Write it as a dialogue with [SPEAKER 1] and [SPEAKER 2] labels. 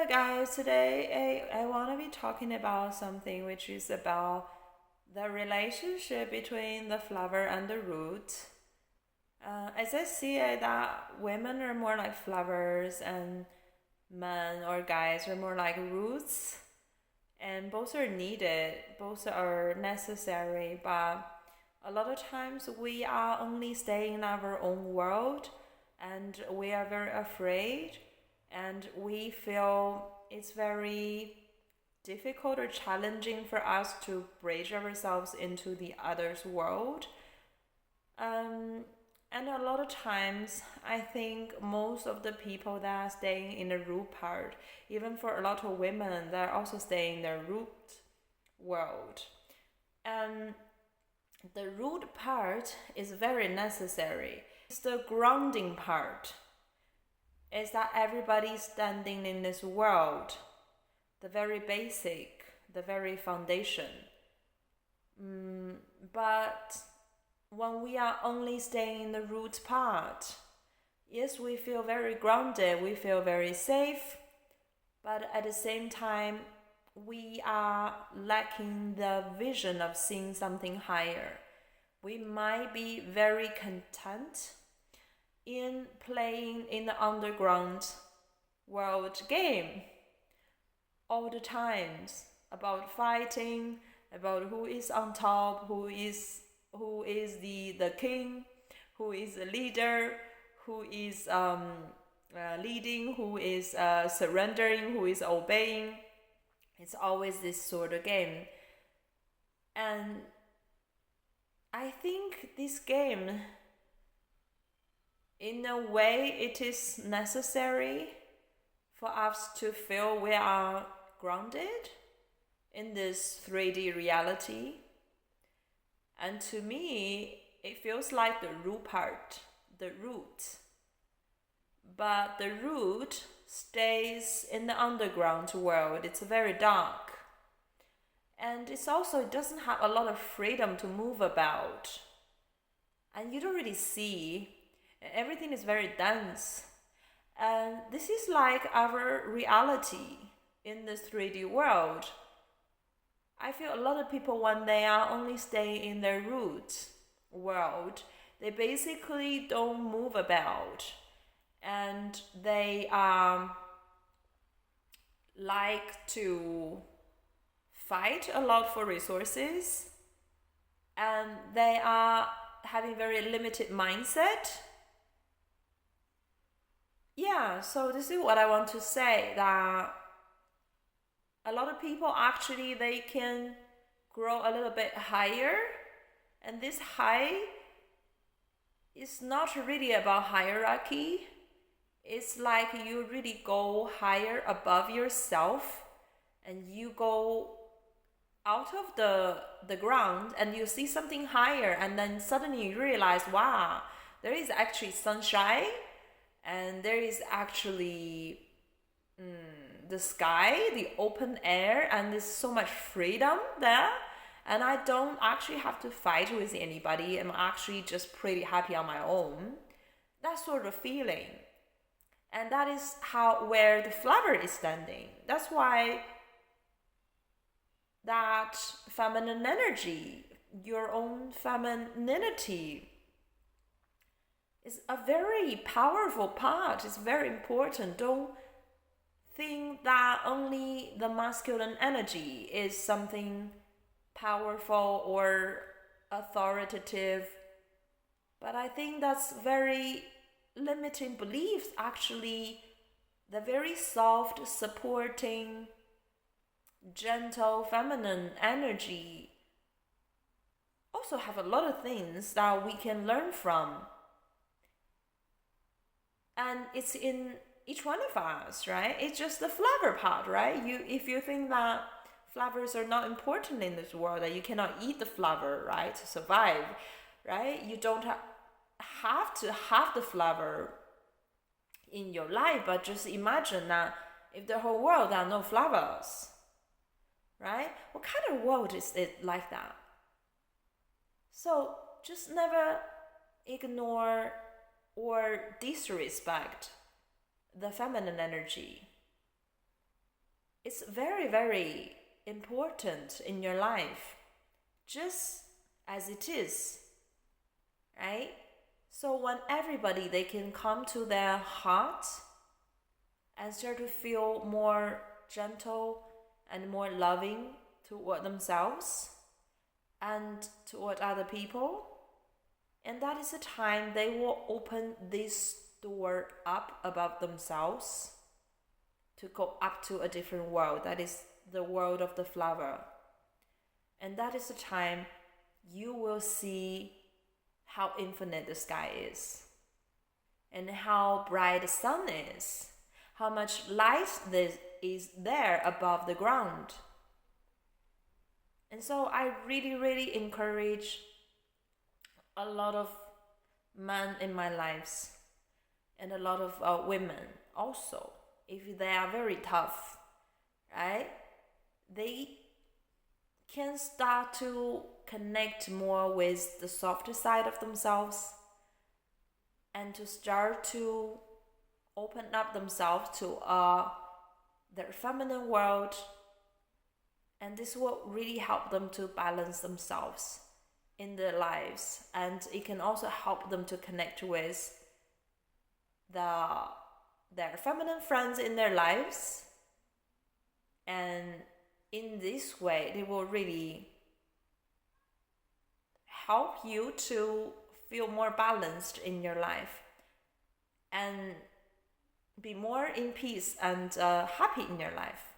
[SPEAKER 1] Yeah, guys, today I want to be talking about something which is about the relationship between the flower and the root. As I see it, that women are more like flowers and men or guys are more like roots, and both are needed, both are necessary, but a lot of times we are only staying in our own world and we are very afraid and we feel it's very difficult or challenging for us to bridge ourselves into the other's world. Um, and a lot of times, I think most of the people that are staying in the root part, even for a lot of women, they're also staying in their root world. And the root part is very necessary. It's the grounding part. Is that everybody standing in this world, the very basic, the very foundation. But when we are only staying in the root part, yes, we feel very grounded, we feel very safe, but at the same time, we are lacking the vision of seeing something higher. We might be very content in playing in the underground world game all the times about fighting, about who is on top, who is the king, who is the leader, who is leading, who is surrendering, who is obeying. It's always this sort of game. And I think this game, in a way, it is necessary for us to feel we are grounded in this 3D reality. And to me, it feels like the root part, the root. But the root stays in the underground world. It's very dark. And it doesn't have a lot of freedom to move about. And you don't really see. Everything is very dense. And this is like our reality in this 3D world. I feel a lot of people, when they are only staying in their root world, they basically don't move about. And they like to fight a lot for resources. And they are having very limited mindset. Yeah, so this is what I want to say, that a lot of people actually they can grow a little bit higher, and this high is not really about hierarchy. It's like you really go higher above yourself and you go out of the ground and you see something higher, and then suddenly you realize, wow, there is actually sunshine and there is actually the sky, the open air, and there's so much freedom there. And I don't actually have to fight with anybody. I'm actually just pretty happy on my own. That sort of feeling. And that is where the flower is standing. That's why that feminine energy, your own femininity, is a very powerful part. It's very important. Don't think that only the masculine energy is something powerful or authoritative. But I think that's very limiting beliefs. Actually, the very soft, supporting, gentle, feminine energy also have a lot of things that we can learn from. And it's in each one of us, right? It's just the flower part, right? If you think that flowers are not important in this world, that you cannot eat the flower, right, to survive, right? You don't have to have the flower in your life, but just imagine that if the whole world there are no flowers, right? What kind of world is it like that? So just never ignore or disrespect the feminine energy. it's very, very important in your life, just as it is, right? So when everybody, they can come to their heart and start to feel more gentle and more loving toward themselves and toward other people. And that is the time they will open this door up above themselves to go up to a different world. That is the world of the flower. And that is the time you will see how infinite the sky is, and how bright the sun is, how much light there is there above the ground. And so I really, really encourage a lot of men in my lives and a lot of women also, if they are very tough, right? They can start to connect more with the softer side of themselves and to start to open up themselves to their feminine world. And this will really help them to balance themselves in their lives, and it can also help them to connect with their feminine friends in their lives. And in this way, they will really help you to feel more balanced in your life and be more in peace and happy in your life.